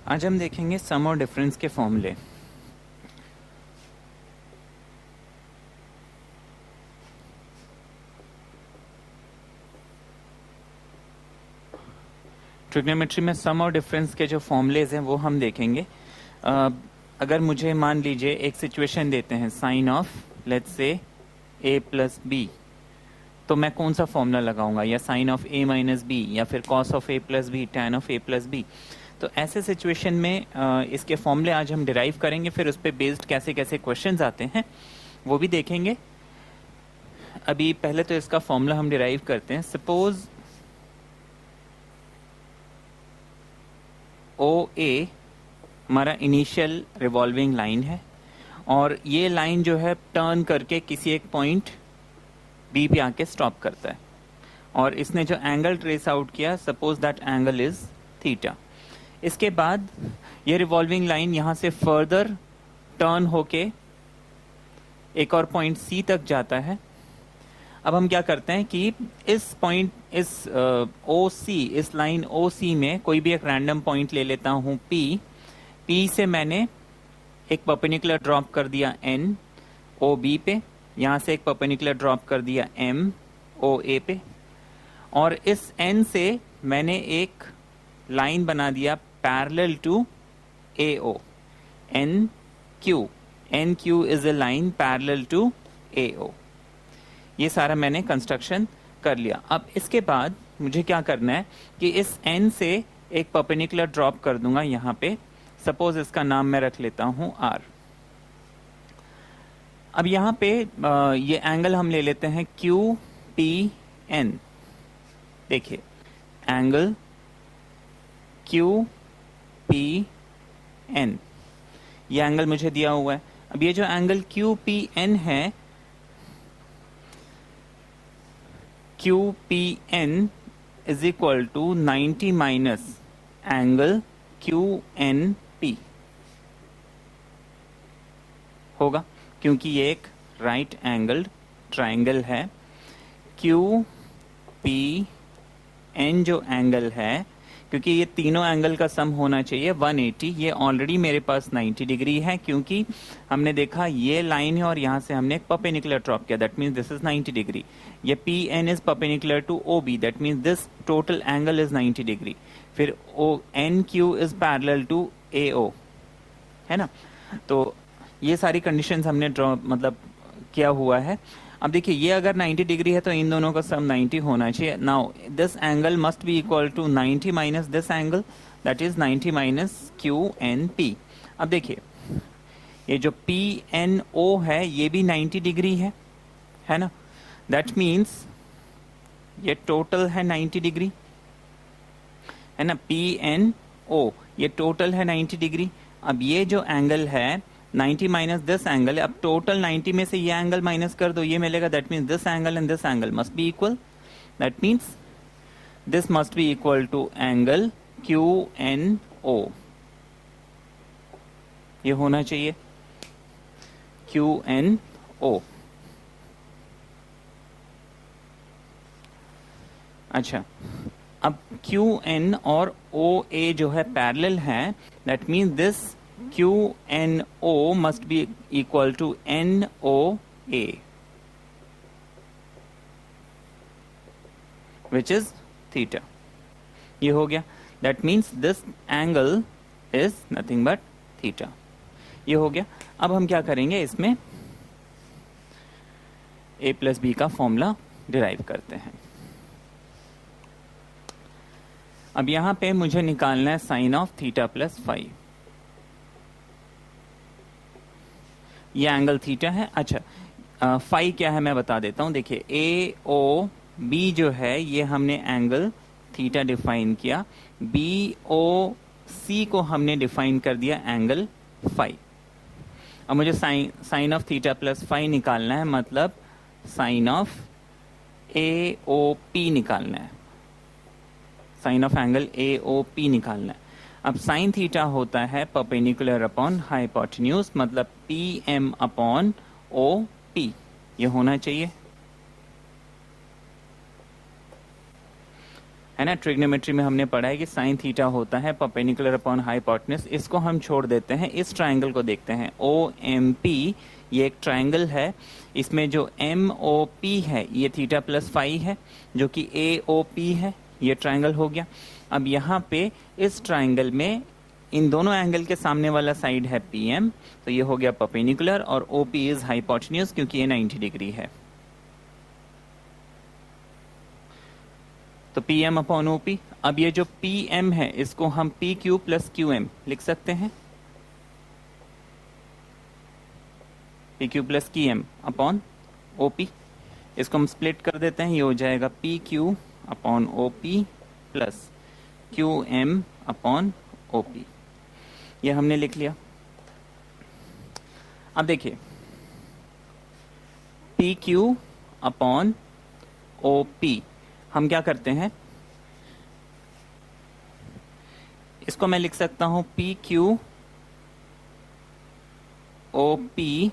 आज हम देखेंगे सम और डिफरेंस के फॉर्मूले। ट्रिग्नोमेट्री में सम और डिफरेंस के जो फॉर्मूलेज हैं वो हम देखेंगे। अगर मुझे मान लीजिए एक सिचुएशन देते हैं sine of let's say a plus B, तो मैं कौन सा फॉर्मूला लगाऊंगा, या sine of a minus B, या फिर cos of a plus B, tan of a plus B. तो ऐसे सिचुएशन में इसके फॉर्मूले आज हम डिराइव करेंगे, फिर उस पर बेस्ड कैसे कैसे क्वेश्चंस आते हैं वो भी देखेंगे। अभी पहले तो इसका फॉर्मूला हम डिराइव करते हैं। सपोज ओ ए हमारा इनिशियल रिवॉल्विंग लाइन है और ये लाइन जो है टर्न करके किसी एक पॉइंट बी पे आके स्टॉप करता है, और इसने जो एंगल ट्रेस आउट किया suppose that angle is theta. इसके बाद ये रिवॉल्विंग लाइन यहाँ से फर्दर टर्न होके एक और पॉइंट सी तक जाता है। अब हम क्या करते हैं कि इस पॉइंट इस ओ सी इस लाइन ओ सी में कोई भी एक रैंडम पॉइंट ले लेता हूँ पी। पी से मैंने एक परपेंडिकुलर ड्रॉप कर दिया एन ओ बी पे, यहाँ से एक परपेंडिकुलर ड्रॉप कर दिया एम ओ ए पे, और इस एन से मैंने एक लाइन बना दिया parallel to A O N Q is a line parallel to A O. ये सारा मैंने कंस्ट्रक्शन कर लिया। अब इसके बाद मुझे क्या करना है कि इस एन से एक परपेंडिकुलर ड्रॉप कर दूंगा यहाँ पे। सपोज इसका नाम मैं रख लेता हूं आर। अब यहाँ पे ये एंगल हम ले लेते हैं क्यू पी एन। देखिए एंगल क्यू पी एन, ये एंगल मुझे दिया हुआ है। अब ये जो एंगल क्यू पी एन है, Q P N is equal to 90 minus angle Q N P होगा, क्योंकि ये एक राइट एंगल्ड ट्राइंगल है। क्यू पी एन जो एंगल है, क्योंकि ये तीनों एंगल का सम होना चाहिए 180, ये ऑलरेडी मेरे पास 90 डिग्री है, क्योंकि हमने देखा ये लाइन है और यहाँ से हमने एक परपेंडिकुलर ड्रॉप किया, that means this is 90 degree. ये P N is perpendicular to O B, that means this total angle is 90 degree. फिर O N Q is parallel to A O, है ना। तो ये सारी कंडीशंस हमने ड्रॉ मतलब किया हुआ है। अब देखिए ये अगर 90 डिग्री है तो इन दोनों का सम 90 होना चाहिए। Now this angle must be equal to 90 minus this angle, that is 90 minus Q N P. अब देखिए ये जो पी एन ओ है ये भी 90 डिग्री है ना। दैट मीन्स ये टोटल है 90 डिग्री, है ना। पी एन ओ ये टोटल है 90 डिग्री। अब ये जो एंगल है 90 माइनस दिस एंगल, अब टोटल 90 में से ये एंगल माइनस कर दो, ये मिलेगा। That means this angle and this angle must be equal, that means this must be equal to angle Q N O. ये होना चाहिए क्यू एन ओ। अच्छा, अब क्यू एन और ओ ए जो है पैरेलल है, that means this Q N O must be equal to N O A, which is theta. ये हो गया, that means this angle is nothing but theta. ये हो गया। अब हम क्या करेंगे, इसमें ए प्लस बी का फॉर्मूला डिराइव करते हैं। अब यहां पे मुझे निकालना है sine of theta plus five. ये एंगल थीटा है। अच्छा, फाइव क्या है मैं बता देता हूं। देखिए ए ओ बी जो है ये हमने एंगल थीटा डिफाइन किया, बी ओ सी को हमने डिफाइन कर दिया एंगल फाइव। अब मुझे sine of theta plus five निकालना है, मतलब sine of A O P निकालना है, sine of angle A O P निकालना है। अब साइन थीटा होता है परपेंडिकुलर अपॉन हाइपोटेन्यूज, मतलब P M upon O P. ये होना चाहिए। है ना। ट्रिग्नोमेट्री में हमने पढ़ा है कि साइन थीटा होता है परपेंडिकुलर अपॉन हाइपोटेन्यूज। इसको हम छोड़ देते हैं, इस ट्राइंगल को देखते हैं ओ एम पी। ये एक ट्राइंगल है, इसमें जो एम ओ पी है ये थीटा प्लस फाई है, जो कि ए ओ पी है, ये ट्राइंगल हो गया। अब यहाँ पे इस ट्राइंगल में इन दोनों एंगल के सामने वाला साइड है पी एम, तो ये हो गया परपेंडिकुलर, और ओ पी इज हाइपोटेन्यूज क्योंकि ये 90 डिग्री है। तो P M upon O P. अब ये जो पी एम है इसको हम P Q plus Q M लिख सकते हैं, P Q plus Q M upon O P. इसको हम स्प्लिट कर देते हैं, ये हो जाएगा P Q upon O P plus Q M upon O P. ये हमने लिख लिया। अब देखिए P Q upon O P, हम क्या करते हैं, इसको मैं लिख सकता हूं पी क्यू ओ पी,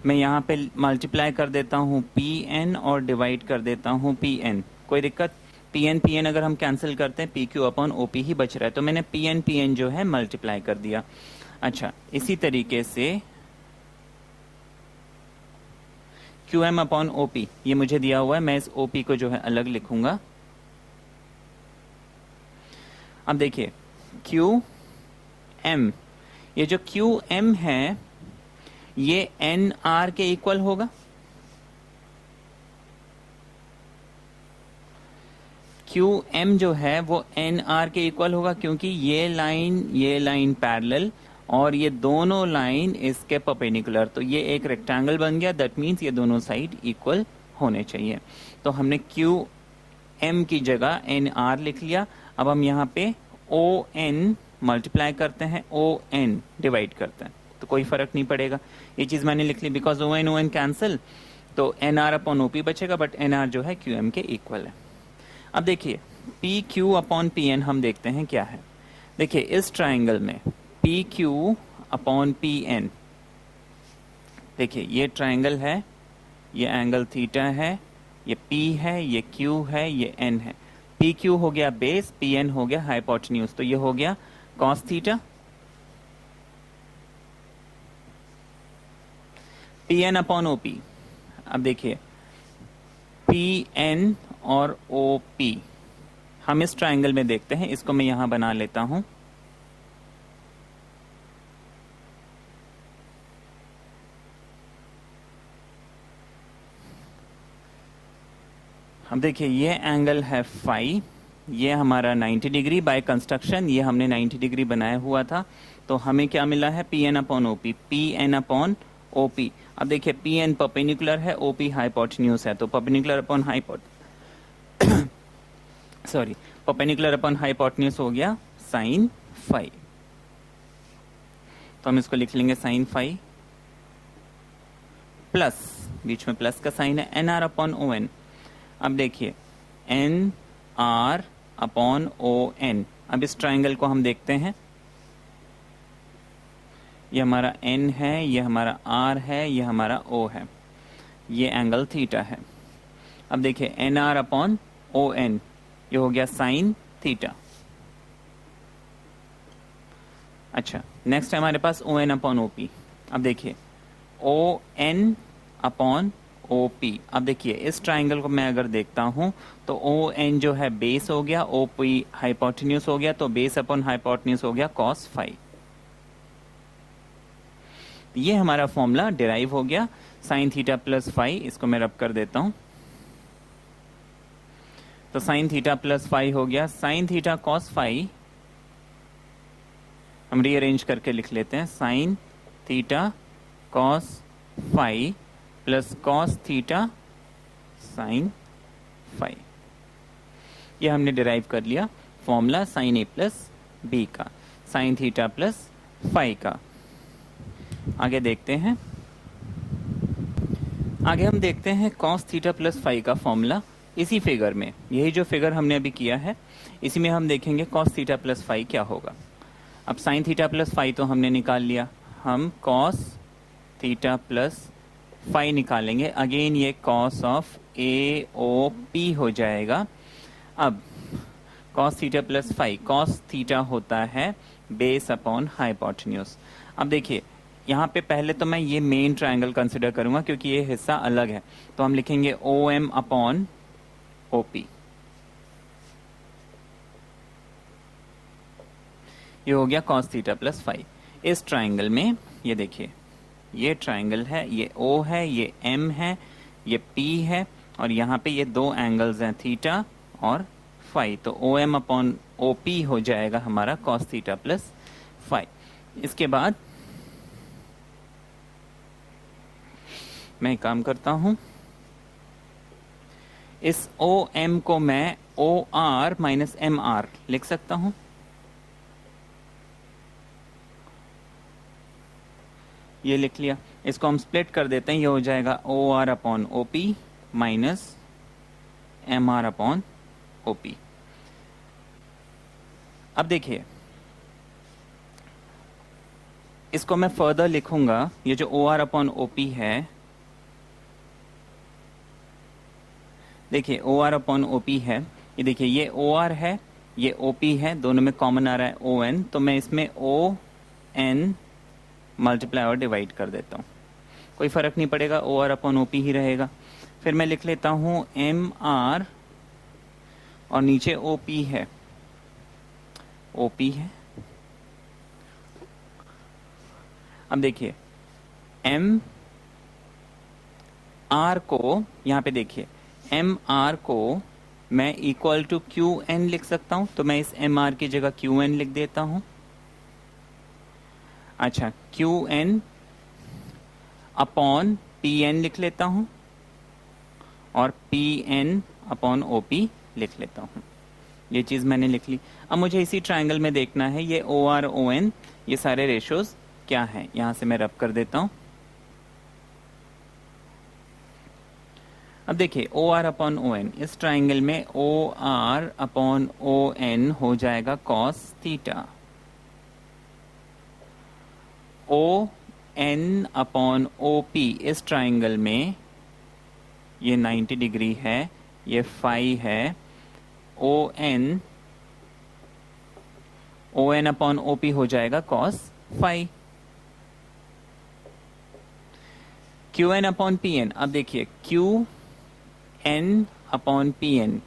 मैं यहां पे मल्टीप्लाई कर देता हूं पी एन और डिवाइड कर देता हूं पी एन। कोई दिक्कत? पी एन अगर हम कैंसिल करते हैं P Q upon O P ही बच रहा है, तो मैंने पी एन जो है मल्टीप्लाई कर दिया। अच्छा, इसी तरीके से Q M upon O P ये मुझे दिया हुआ है, मैं इस ओ पी को जो है अलग लिखूंगा। अब देखिए क्यू एम, ये जो क्यू एम है ये एन आर के इक्वल होगा। क्यू एम जो है वो एन आर के इक्वल होगा, क्योंकि ये लाइन पैरेलल और ये दोनों लाइन इसके परपेंडिकुलर, तो ये एक रेक्टेंगल बन गया। दैट मीन्स ये दोनों साइड इक्वल होने चाहिए। तो हमने क्यू एम की जगह एन आर लिख लिया। अब हम यहाँ पे ओ एन मल्टीप्लाई करते हैं, ओ एन डिवाइड करते हैं, तो कोई फर्क नहीं पड़ेगा। ये चीज मैंने लिख ली बिकॉज ओ एन कैंसिल, तो N R upon O P बचेगा, बट एन आर जो है क्यू एम के इक्वल है। अब देखिए P Q upon P N हम देखते हैं क्या है। देखिए इस ट्राइंगल में P Q upon P N, देखिए ये ट्राइंगल है, ये एंगल थीटा है, ये पी है, ये क्यू है, ये एन है। पी क्यू हो गया बेस, पी एन हो गया हाइपोटेन्यूज, तो ये हो गया cos theta. P N upon O P, अब देखिए पी एन और ओ पी हम इस ट्राइंगल में देखते हैं, इसको मैं यहां बना लेता हूं। अब देखिए ये एंगल है फाई, ये हमारा 90 डिग्री बाय कंस्ट्रक्शन, ये हमने 90 डिग्री बनाया हुआ था। तो हमें क्या मिला है, P N upon O P, P N upon O P. अब देखिए पी एन परपेंडिकुलर है, ओ पी हाइपोटेन्यूज है, तो perpendicular upon sorry perpendicular upon hypotenuse हो गया साइन फाई। तो हम इसको लिख लेंगे साइन फाई प्लस, बीच में प्लस का साइन है, N R upon O N. अब देखिए N R upon O N. अब इस ट्राइंगल को हम देखते हैं, ये हमारा एन है, ये हमारा आर है, ये हमारा ओ है, ये एंगल थीटा है। अब देखिए N R upon O N, ये हो गया साइन थीटा। अच्छा, नेक्स्ट है हमारे पास O N upon O P. अब देखिए O N upon O P. अब देखिए इस ट्राइंगल को मैं अगर देखता हूं तो ओ एन जो है बेस हो गया, ओ पी हाइपोटेन्यूज हो गया, तो बेस अपॉन हाइपोटेन्यूज हो गया कॉस फाई। ये हमारा फॉर्मूला डिराइव हो गया साइन थीटा प्लस फाई। इसको मैं रब कर देता हूं, तो साइन थीटा प्लस फाई हो गया साइन थीटा कॉस फाई। हम रीअरेंज करके लिख लेते हैं, sine theta cos phi plus cos theta sine phi. ये हमने डिराइव कर लिया formula sine A plus B का, साइन थीटा प्लस फाई का। आगे देखते हैं, आगे हम देखते हैं कॉस थीटा प्लस फाई का फॉर्मूला। इसी फिगर में, यही जो फिगर हमने अभी किया है, इसी में हम देखेंगे कॉस थीटा प्लस फाई क्या होगा। अब साइन थीटा प्लस फाई तो हमने निकाल लिया, हम कॉस थीटा प्लस फाई निकालेंगे। अगेन ये cos of A O P हो जाएगा। अब cos theta plus five, cos theta होता है बेस अपॉन हाइपोटेन्यूज। अब देखिए यहाँ पे पहले तो मैं ये मेन ट्रायंगल कंसिडर करूंगा क्योंकि ये हिस्सा अलग है, तो हम लिखेंगे ओ एम अपॉन ओपी। ये हो गया cos थीटा प्लस फाइव। इस ट्रायंगल में ये देखिए, ये ट्रायंगल है, ये O है, ये M है, ये P है, और यहाँ पे ये दो एंगल्स हैं थीटा और फाइव, तो O M upon O P हो जाएगा हमारा cos थीटा प्लस फाइव। इसके बाद मैं काम करता हूं, इस ओ एम को मैं O R minus M R लिख सकता हूं। ये लिख लिया, इसको हम स्प्लिट कर देते हैं, ये हो जाएगा O R upon O P minus M R upon O P. अब देखिए इसको मैं फर्दर लिखूंगा, ये जो O R upon O P है, देखिए O R upon O P है, ये देखिए ये ओ आर है, ये ओ पी है, दोनों में कॉमन आ रहा है ओ एन, तो मैं इसमें ओ एन मल्टीप्लाई और डिवाइड कर देता हूँ, कोई फर्क नहीं पड़ेगा, O R upon O P ही रहेगा। फिर मैं लिख लेता हूँ एम आर और नीचे ओ पी है, ओ पी है। अब देखिए एम आर को यहाँ पे देखिए, एम आर को मैं इक्वल टू क्यू एन लिख सकता हूं, तो मैं इस एम आर की जगह क्यू एन लिख देता हूं। अच्छा, Q N upon P N लिख लेता हूं और P N upon O P लिख लेता हूं। ये चीज मैंने लिख ली। अब मुझे इसी ट्रायंगल में देखना है ये ओ आर ओ एन, ये सारे रेशोज क्या है, यहां से मैं रब कर देता हूं। अब देखिए O R upon O N, इस ट्राइंगल में O R upon O N हो जाएगा cos theta, O N upon O P इस ट्राइंगल में ये 90 डिग्री है, ये फाई है, O N upon O P हो जाएगा cos phi. Q N upon P N, अब देखिए Q N upon P N,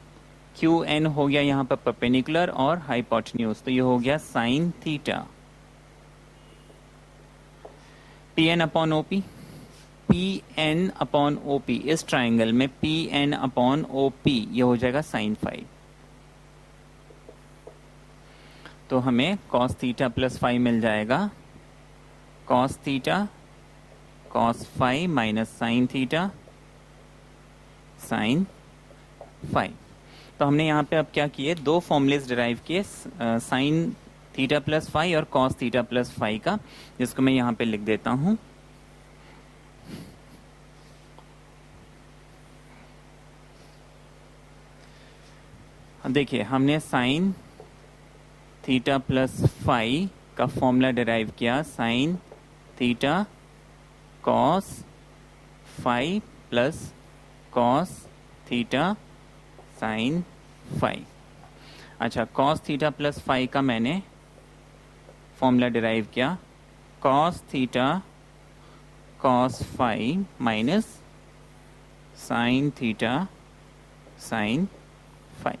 Q N हो गया यहाँ पर परपेंडिकुलर और हाइपोटेन्यूज, तो ये हो गया sine theta. P N upon O P, P N upon O P इस ट्राइंगल में P N upon O P ये हो जाएगा साइन फाइव, तो हमें कॉस थीटा प्लस फाइव मिल जाएगा, cos theta cos five minus sine theta sine five. तो हमने यहाँ पे अब क्या किए, दो फॉर्मूलेस डिराइव किए, साइन थीटा प्लस फाइव और कॉस थीटा प्लस फाइव का, जिसको मैं यहाँ पे लिख देता हूँ। देखिए हमने साइन थीटा प्लस फाइव का फॉर्मूला डिराइव किया, sign theta cos five plus cos theta sine five. अच्छा, कॉस थीटा प्लस फाइव का मैंने फॉर्मूला डिराइव किया, cos theta cos five minus sine theta sine five.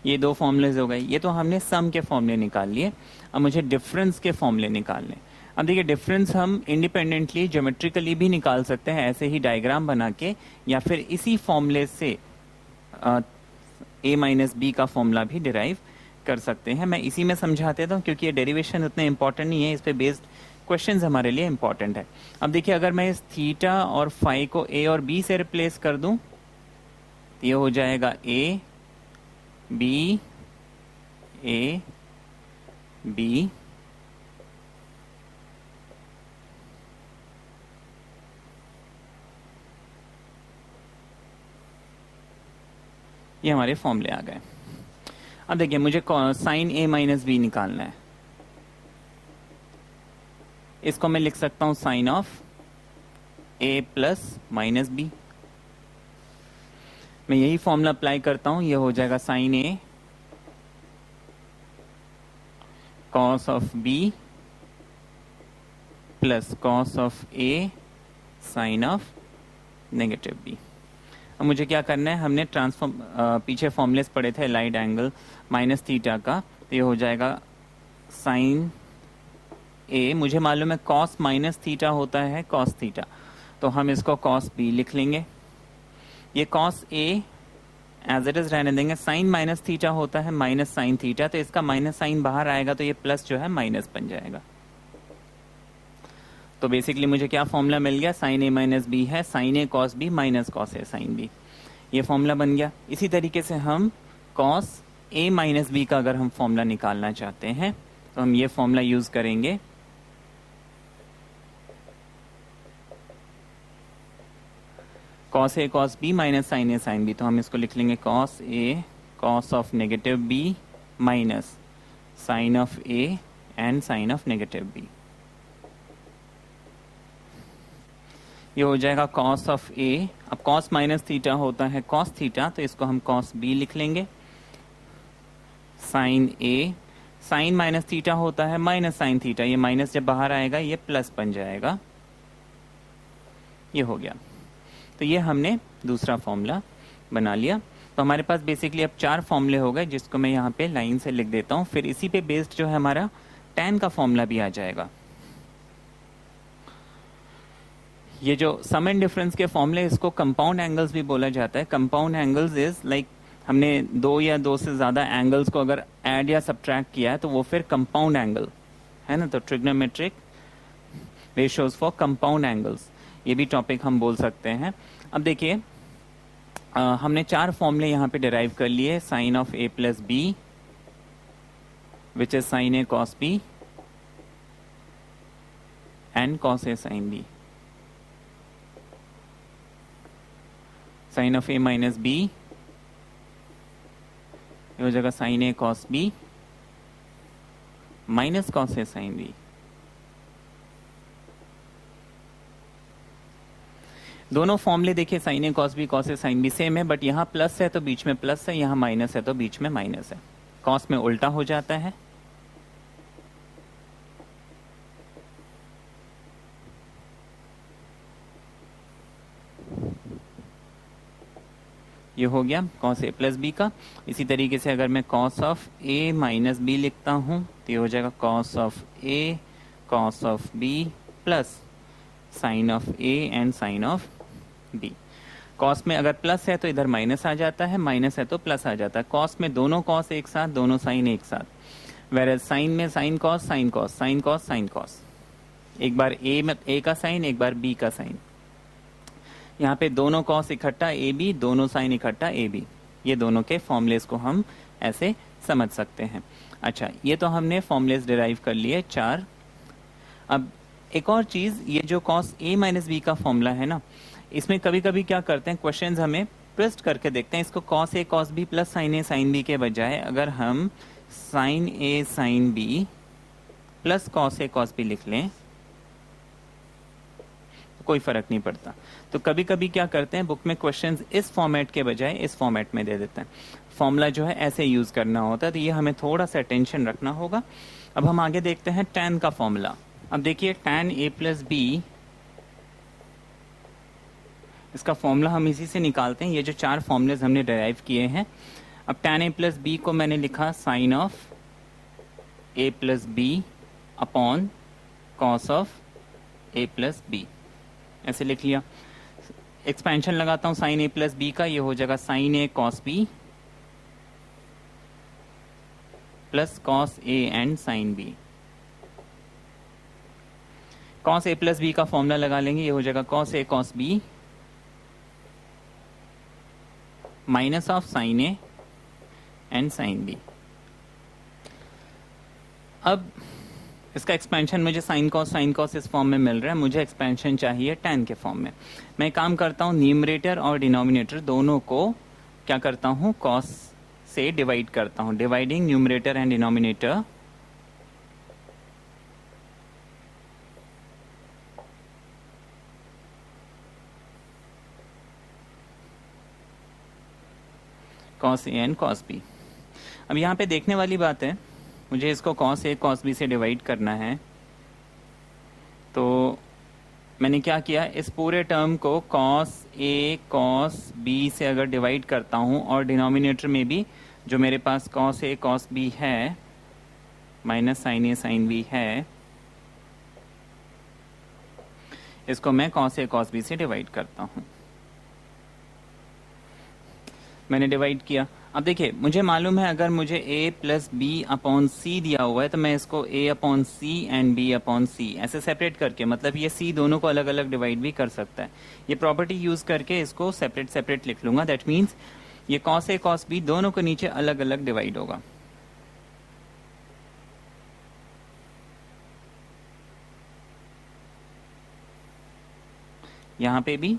ये दो फॉर्मूलेज हो गए, ये तो हमने सम के फॉर्मूले निकाल लिए। अब मुझे डिफरेंस के फॉर्मूले निकालने। अब देखिए डिफरेंस हम इंडिपेंडेंटली ज्योमेट्रिकली भी निकाल सकते हैं, ऐसे ही डायग्राम बना के, या फिर इसी फॉर्मूले से a माइनस बी का फॉर्मूला भी डिराइव कर सकते हैं। मैं इसी में समझा देता हूँ क्योंकि ये डेरिवेशन उतने इंपॉर्टेंट नहीं है, इस पे बेस्ड क्वेश्चंस हमारे लिए इंपॉर्टेंट है। अब देखिए अगर मैं इस थीटा और फाई को a और b से रिप्लेस कर दूं, तो ये हो जाएगा a b a b ये हमारे फॉर्मूले आ गए। अब देखिए मुझे साइन a माइनस बी निकालना है, इसको मैं लिख सकता हूं sine of a plus minus B. मैं यही फॉर्मूला अप्लाई करता हूं, ये हो जाएगा sine A cos of B plus cos of A sine of negative B. अब मुझे क्या करना है, हमने ट्रांसफॉर्म पीछे फॉर्मूलेस पढ़े थे लाइट एंगल माइनस थीटा का, तो ये हो जाएगा साइन ए, मुझे मालूम है कॉस माइनस थीटा होता है कॉस थीटा, तो हम इसको कॉस बी लिख लेंगे। ये cos A as it is रहने देंगे, साइन माइनस थीटा होता है माइनस साइन थीटा, तो इसका माइनस साइन बाहर आएगा तो ये प्लस जो है माइनस बन जाएगा। तो बेसिकली मुझे क्या फॉर्मूला मिल गया, साइन ए माइनस बी है sign A cos B minus cos A sine B, ये फॉर्मूला बन गया। इसी तरीके से हम कॉस ए माइनस बी का अगर हम फॉर्मूला निकालना चाहते हैं तो हम ये फॉर्मूला यूज करेंगे, cos A cos B minus sine A sine B, तो हम इसको लिख लेंगे cos A cos of negative B minus sine of A and sine of negative B. ये हो जाएगा कॉस ऑफ ए, अब कॉस माइनस थीटा होता है कॉस थीटा, तो इसको हम कॉस बी लिख लेंगे। Sign A, sign minus theta होता है माइनस साइन थीटा, ये माइनस जब बाहर आएगा ये प्लस बन जाएगा, ये हो गया। तो ये हमने दूसरा फॉर्मूला बना लिया। तो हमारे पास बेसिकली अब 4 फॉर्मूले हो गए, जिसको मैं यहाँ पे लाइन से लिख देता हूँ, फिर इसी पे बेस्ड जो है हमारा tan का फॉर्मूला भी आ जाएगा। ये जो सम एंड डिफरेंस के फॉर्मूले, इसको कंपाउंड एंगल्स भी बोला जाता है। कंपाउंड एंगल्स इज लाइक हमने 2 या 2 से ज्यादा एंगल्स को अगर ऐड या सब्ट्रैक्ट किया है तो वो फिर कंपाउंड एंगल है ना, तो trigonometric ratios for compound angles, ये भी टॉपिक हम बोल सकते हैं। अब देखिए हमने 4 फॉर्मूले यहाँ पे डिराइव कर लिए, sine of A plus B which is sine A cos B and cos A sine B, sine of A minus B ये हो जाएगा sine A cos B minus cos A sine B. दोनों फॉर्मूले देखिए sine A cos B cos A sine B same है, but यहाँ plus है तो बीच में प्लस है, यहाँ माइनस है तो बीच में माइनस है, कॉस में उल्टा हो जाता है। ये हो गया कॉस ए प्लस बी का। इसी तरीके से अगर मैं cos of A minus B लिखता हूं तो ये हो जाएगा cos of A cos of B plus sine of A and sine of B. Cos में अगर प्लस है तो इधर माइनस आ जाता है, माइनस है तो प्लस आ जाता है। कॉस में दोनों कॉस एक साथ, दोनों साइन एक साथ, वेरएज साइन में sine cos sine cos sine cos sine cos, एक बार ए का साइन एक बार बी का साइन, यहाँ पे दोनों कॉस इकट्ठा ए बी, दोनों साइन इकट्ठा ए बी, ये दोनों के फॉर्मूलेस को हम ऐसे समझ सकते हैं। अच्छा, ये तो हमने फॉर्मूलेस डिराइव कर लिए 4। अब एक और चीज, ये जो कॉस ए माइनस बी का फॉर्मूला है ना, इसमें कभी कभी क्या करते हैं क्वेश्चंस हमें ट्विस्ट करके देखते हैं, इसको cos A cos B plus sign A sine B के बजाय अगर हम sign A sine B plus cos A cos B लिख लें तो कोई फर्क नहीं पड़ता। तो कभी कभी क्या करते हैं बुक में क्वेश्चंस इस फॉर्मेट के बजाय इस फॉर्मेट में दे देते हैं, फॉर्मूला जो है ऐसे यूज करना होता है, तो ये हमें थोड़ा सा अटेंशन रखना होगा। अब हम आगे देखते हैं tan का फॉर्मूला। अब देखिए tan a प्लस बी, इसका फॉर्मूला हम इसी से निकालते हैं, ये जो 4 फॉर्मूलेज हमने डिराइव किए हैं। अब tan a प्लस बी को मैंने लिखा sine of a plus B upon cos of a plus B, ऐसे लिख लिया। एक्सपेंशन लगाता हूं साइन ए प्लस बी का, ये हो जाएगा sine A cos B plus cos A and sine B. Cos A plus B का फॉर्मूला लगा लेंगे, ये हो जाएगा cos A cos B minus of sine A and sine B. अब इसका एक्सपेंशन मुझे साइन कॉस इस फॉर्म में मिल रहा है, मुझे एक्सपेंशन चाहिए tan के फॉर्म में। मैं काम करता हूँ न्यूमरेटर और डिनोमिनेटर दोनों को क्या करता हूँ कॉस से डिवाइड करता हूँ, dividing numerator and denominator. Cos A and cos B. अब यहाँ पे देखने वाली बात है, मुझे इसको कॉस ए कॉस बी से डिवाइड करना है। तो मैंने क्या किया, इस पूरे टर्म को कॉस ए कॉस बी से अगर डिवाइड करता हूँ और डिनोमिनेटर में भी जो मेरे पास कॉस ए कॉस बी है minus sine A sine B है, इसको मैं कॉस ए कॉस बी से डिवाइड करता हूँ। मैंने डिवाइड किया। अब देखिए मुझे मालूम है अगर मुझे a plus B upon C दिया हुआ है तो मैं इसको a upon C and b upon C ऐसे सेपरेट करके, मतलब ये c दोनों को अलग अलग डिवाइड भी कर सकता है, ये प्रॉपर्टी यूज करके इसको सेपरेट सेपरेट लिख लूंगा। दैट मीन्स ये cos a cos b दोनों को नीचे अलग अलग डिवाइड होगा। यहां पे भी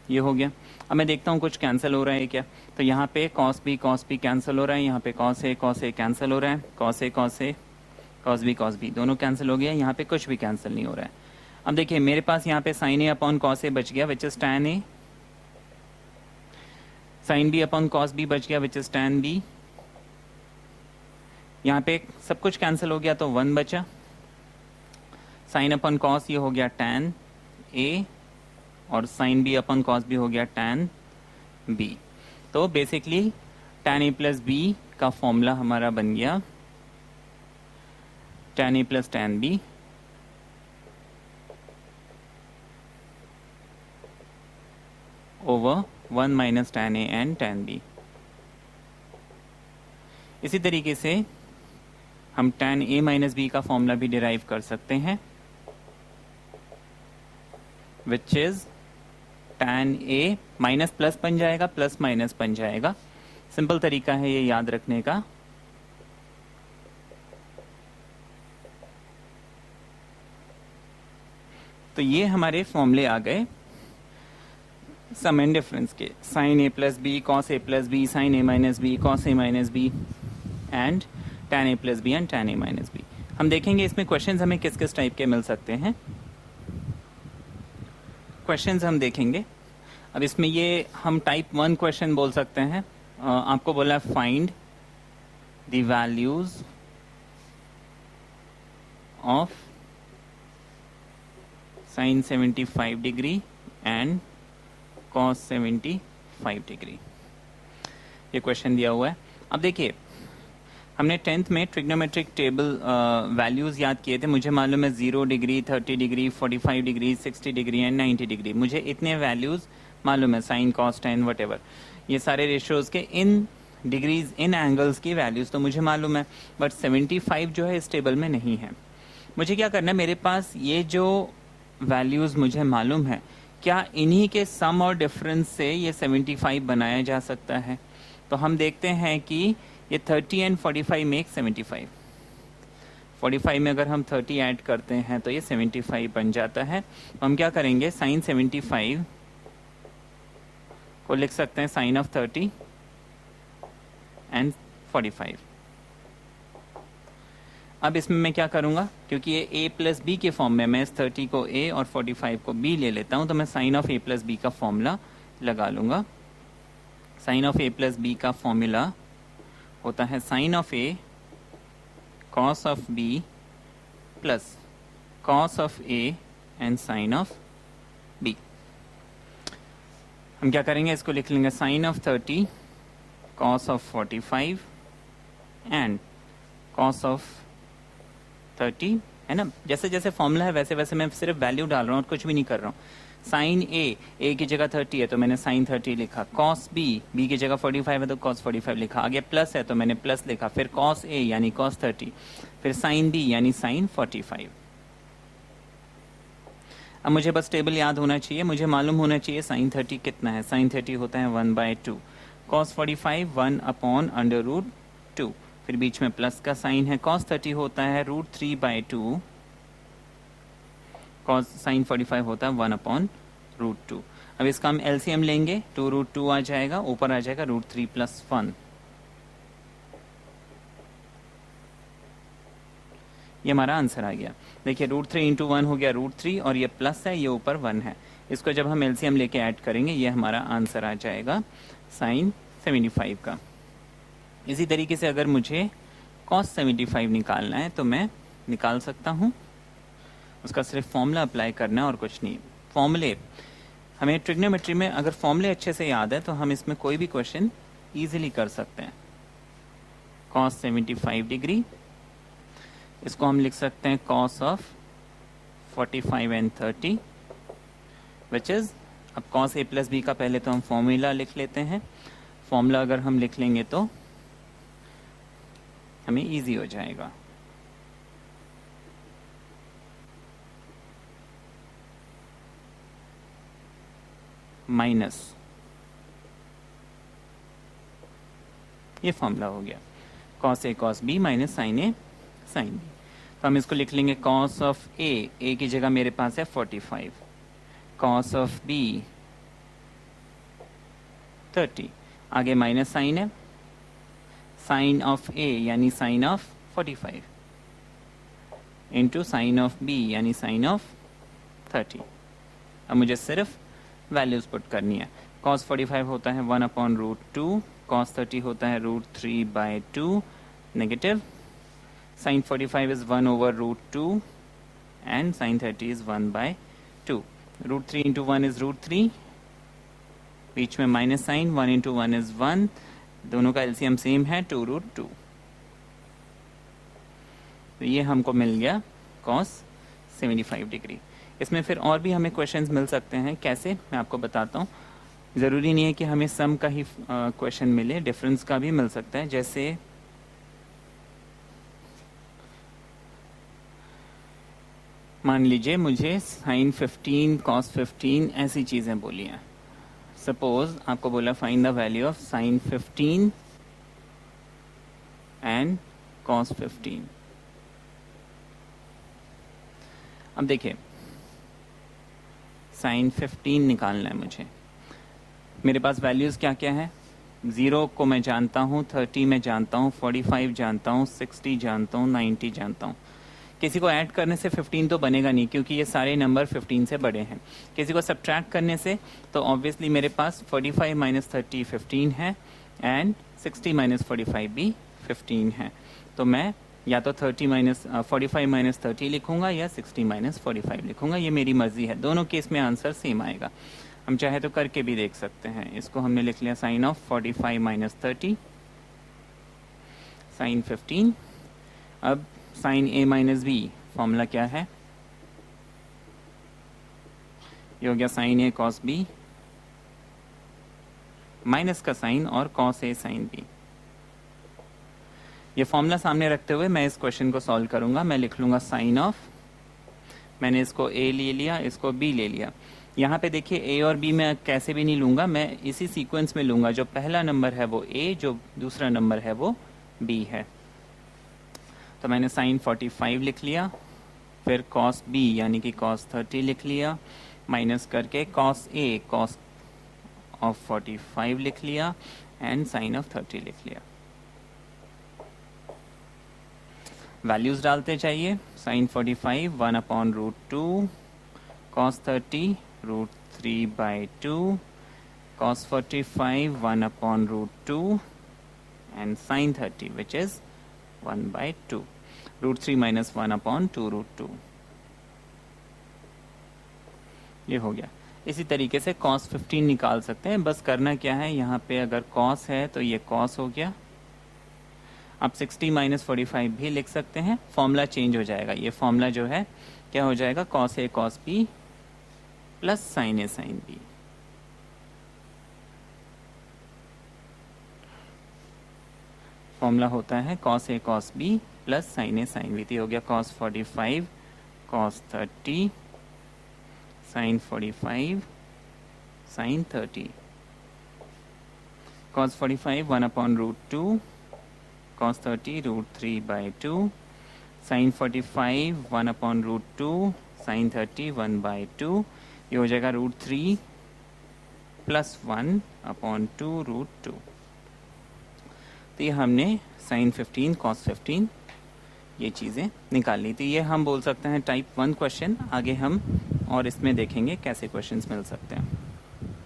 ये हो गया। अब मैं देखता हूँ कुछ कैंसिल हो रहा है क्या। तो यहाँ पे cos b कैंसिल हो रहा है, यहाँ पे cos a कैंसिल हो रहा है, cos a cos b दोनों कैंसिल हो गया। यहाँ पे कुछ भी कैंसिल नहीं हो रहा है। अब देखिए मेरे पास यहाँ पे sin a upon cos a बच गया which is tan a, sin b upon cos b बच गया विच इज tan b। यहाँ पे सब कुछ कैंसिल हो गया तो 1 बचा, sin अपॉन cos ये हो गया tan a और sin b अपन cos b हो गया tan b। तो basically tan a plus b का फॉर्मूला हमारा बन गया tan a plus tan b over 1 minus tan a and tan b। इसी तरीके से हम tan a माइनस b का फॉर्मूला भी डिराइव कर सकते हैं which is tan a minus plus बन जाएगा, प्लस माइनस बन जाएगा। सिंपल तरीका है ये याद रखने का। तो ये हमारे फॉर्मूले आ गए सम एंड डिफरेंस के, sin a plus B cos a plus B sin a minus B cos a minus B and tan a plus B and tan a minus B. हम देखेंगे इसमें क्वेश्चंस हमें किस किस टाइप के मिल सकते हैं। क्वेश्चंस हम देखेंगे। अब इसमें ये हम टाइप 1 क्वेश्चन बोल सकते हैं। आपको बोला है find the values of sine 75 degree and cos 75 degree, ये क्वेश्चन दिया हुआ है। अब देखिए हमने 10th में ट्रिग्नोमेट्रिक टेबल वैल्यूज याद किए थे। मुझे मालूम है 0 degree 30 degree 45 degree 60 degree and 90 degree, मुझे इतने वैल्यूज मालूम है, साइन कॉस टेन वट ये सारे रेशियोज के इन डिग्रीज इन एंगल्स की वैल्यूज तो मुझे मालूम है, बट 75 जो है इस टेबल में नहीं है। मुझे क्या करना है, मेरे पास ये जो वैल्यूज मुझे मालूम है क्या इन्हीं के सम और डिफरेंस से ये 75 बनाया जा सकता है। तो हम देखते हैं कि ये 30 एंड 45 मेक 75, 45 में अगर हम 30 ऐड करते हैं तो ये 75 बन जाता है। तो हम क्या करेंगे, साइन 75 को लिख सकते हैं साइन ऑफ 30 एंड 45। अब इसमें मैं क्या करूंगा, क्योंकि ये a प्लस बी के फॉर्म में, मैं इस 30 को a और 45 को b ले लेता हूं, तो मैं sine of a plus B का फॉर्मूला लगा लूंगा। Sine of a plus B का फॉर्मूला होता है sine of a cos of b plus cos of a and sine of b। हम क्या करेंगे, इसको लिख लेंगे sine of 30 cos of 45 and cos of 30, है ना। जैसे जैसे फॉर्मूला है वैसे वैसे मैं सिर्फ वैल्यू डाल रहा हूँ और कुछ भी नहीं कर रहा हूँ। साइन ए की जगह 30 है तो मैंने साइन 30 लिखा, कॉस बी की जगह 45 है तो कॉस 45 लिखा, आगे प्लस है तो मैंने प्लस लिखा, फिर कॉस ए यानी कॉस 30, फिर साइन बी यानी साइन 45। अब मुझे बस टेबल याद होना चाहिए, मुझे मालूम होना चाहिए साइन 30 कितना है। साइन 30 होता है 1/2, कॉस 45 1 अपॉन अंडर रूट 2, फिर बीच में प्लस का साइन है। कॉस 30 होता है √3/2, कॉस साइन 45 होता है 1 अपॉन √2। अब इसका हम एलसीएम लेंगे, 2√2 आ जाएगा, ऊपर आ जाएगा √3 + 1। ये हमारा आंसर आ गया। देखिए √3 इंटू 1 हो गया √3 और ये प्लस है, ये ऊपर 1 है। इसको जब हम एलसीएम लेके ऐड करेंगे ये हमारा आंसर आ जाएगा साइन 75 का। इसी तरीके से अगर मुझे कॉस 75 निकालना है तो मैं निकाल सकता हूँ। उसका सिर्फ फॉर्मूला अप्लाई करना है और कुछ नहीं। फॉर्मूले हमें ट्रिग्नोमेट्री में अगर फॉर्मूले अच्छे से याद है तो हम इसमें कोई भी क्वेश्चन ईजिली कर सकते हैं। कॉस 75 डिग्री, इसको हम लिख सकते हैं cos of 45 and 30 which is, अब कॉस ए प्लस बी का पहले तो हम फॉर्मूला लिख लेते हैं। फॉर्मूला अगर हम लिख लेंगे तो हमें इजी हो जाएगा। माइनस, ये फॉर्मूला हो गया cos A cos B minus sine A sine B. तो हम इसको लिख लेंगे कॉस ऑफ ए की जगह मेरे पास है 45, कॉस ऑफ बी 30, आगे माइनस साइन है, साइन ऑफ ए यानी sine of 45 into sine of B यानी साइन ऑफ 30। अब मुझे सिर्फ वैल्यूज पुट करनी है। कॉस 45 होता है 1/√2, कॉस 30 होता है √3/2 negative, sine 45 is 1/√2 and sine 30 is 1/2। √3 into 1 is √3, बीच में माइनस साइन, 1 इंटू 1 इज 1, दोनों का एलसीएम सेम है 2√2। तो ये हमको मिल गया कॉस 75 डिग्री। इसमें फिर और भी हमें क्वेश्चंस मिल सकते हैं, कैसे मैं आपको बताता हूँ। ज़रूरी नहीं है कि हमें सम का ही क्वेश्चन मिले, डिफरेंस का भी मिल सकता है। जैसे मान लीजिए मुझे साइन 15 कॉस 15 ऐसी चीज़ें बोली हैं। सपोज आपको बोला find the value of sine 15 and cos 15। अब देखिए साइन 15 निकालना है मुझे। मेरे पास वैल्यूज़ क्या क्या है, 0 को मैं जानता हूँ, 30 मैं जानता हूँ, 45 जानता हूँ, 60 जानता हूँ, 90 जानता हूँ। किसी को ऐड करने से 15 तो बनेगा नहीं क्योंकि ये सारे नंबर 15 से बड़े हैं। किसी को सब्ट्रैक्ट करने से तो ऑब्वियसली मेरे पास 45 माइनस 30 15 है एंड 60 माइनस 45 भी 15 है। तो मैं या तो 45 माइनस 30 लिखूंगा या 60 माइनस 45 लिखूंगा, ये मेरी मर्जी है। दोनों केस में आंसर सेम आएगा। हम चाहे तो करके भी देख सकते हैं। इसको हमने लिख लिया साइन ऑफ 45 माइनस 30 साइन 15। अब साइन ए माइनस बी फॉर्मूला क्या है, ये हो गया sign A cos B, minus का साइन और कॉस ए साइन बी। ये फॉर्मूला सामने रखते हुए मैं इस क्वेश्चन को सॉल्व करूंगा। मैं लिख लूंगा साइन ऑफ, मैंने इसको ए ले लिया, इसको बी ले लिया। यहाँ पे देखिए ए और बी मैं कैसे भी नहीं लूंगा, मैं इसी सीक्वेंस में लूंगा। जो पहला नंबर है वो ए, जो दूसरा नंबर है वो बी है। तो मैंने साइन 45 लिख लिया, फिर कॉस बी यानी कि कॉस 30 लिख लिया, माइनस करके कॉस ए कॉस ऑफ 45 लिख लिया एंड साइन ऑफ 30 लिख लिया। वैल्यूज डालते चाहिए। Sine 45 1/√2, cos 30 √3/2, cos 45 1/√2 and sin 30 which is 1/2, √3 minus 1/2√2। ये हो गया। इसी तरीके से cos 15 निकाल सकते हैं। बस करना क्या है, यहाँ पे अगर cos है तो ये cos हो गया। आप 60 माइनस 45 भी लिख सकते हैं, फॉर्मूला चेंज हो जाएगा। ये फॉर्मूला जो है क्या हो जाएगा, cos a cos b plus sin a sin b। Formula होता है cos a cos b plus sin a sin b। तो हो गया cos 45 cos 30 sin 45 sin 30। cos 45 1/√2, cos 30 √3/2, sin 45 1/√2, sin 30 1/2। ये हो जाएगा √3 प्लस 1/2√2। तो ये हमने sin 15 cos 15 ये चीज़ें निकाल ली। तो ये हम बोल सकते हैं टाइप 1 क्वेश्चन। आगे हम और इसमें देखेंगे कैसे क्वेश्चंस मिल सकते हैं।